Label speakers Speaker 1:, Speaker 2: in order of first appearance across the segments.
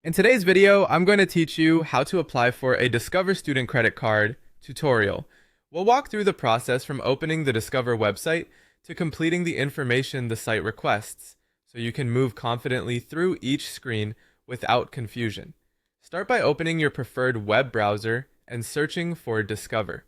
Speaker 1: In today's video, I'm going to teach you how to apply for a Discover Student Credit Card tutorial. We'll walk through the process from opening the Discover website to completing the information the site requests, so you can move confidently through each screen without confusion. Start by opening your preferred web browser and searching for Discover.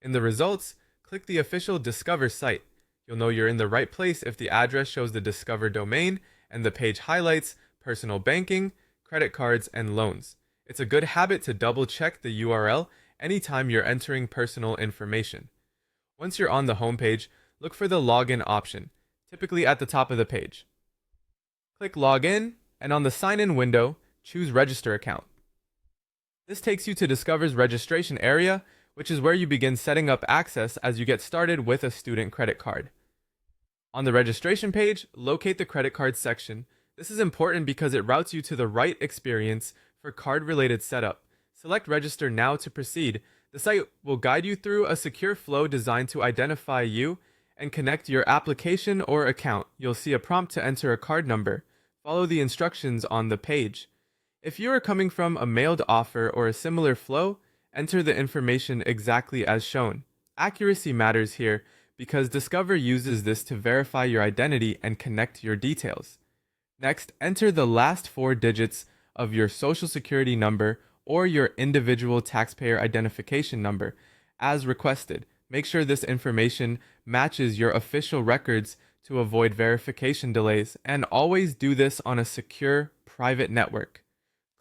Speaker 1: In the results, click the official Discover site. You'll know you're in the right place if the address shows the Discover domain and the page highlights personal banking, credit cards, and loans. It's a good habit to double check the URL anytime you're entering personal information. Once you're on the homepage, look for the login option, typically at the top of the page. Click Login, and on the Sign In window, choose Register Account. This takes you to Discover's registration area, which is where you begin setting up access as you get started with a student credit card. On the registration page, locate the credit card section. This is important because it routes you to the right experience for card-related setup. Select Register Now to proceed. The site will guide you through a secure flow designed to identify you and connect your application or account. You'll see a prompt to enter a card number. Follow the instructions on the page. If you are coming from a mailed offer or a similar flow, enter the information exactly as shown. Accuracy matters here because Discover uses this to verify your identity and connect your details. Next, enter the last 4 digits of your social security number or your individual taxpayer identification number as requested. Make sure this information matches your official records to avoid verification delays, and always do this on a secure, private network.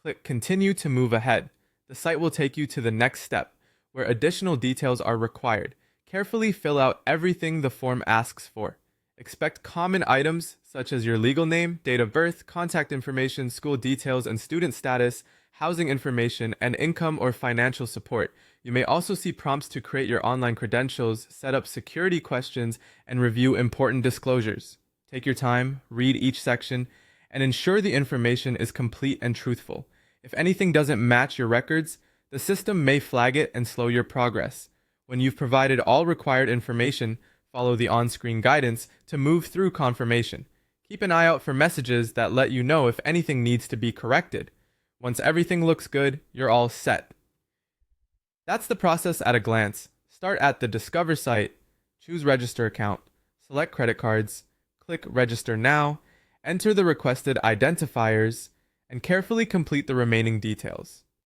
Speaker 1: Click Continue to move ahead. The site will take you to the next step, where additional details are required. Carefully fill out everything the form asks for. Expect common items such as your legal name, date of birth, contact information, school details and student status, housing information, and income or financial support. You may also see prompts to create your online credentials, set up security questions, and review important disclosures. Take your time, read each section, and ensure the information is complete and truthful. If anything doesn't match your records, the system may flag it and slow your progress. When you've provided all required information, follow the on-screen guidance to move through confirmation. Keep an eye out for messages that let you know if anything needs to be corrected. Once everything looks good, you're all set. That's the process at a glance. Start at the Discover site, choose Register Account, select credit cards, click Register Now, enter the requested identifiers, and carefully complete the remaining details.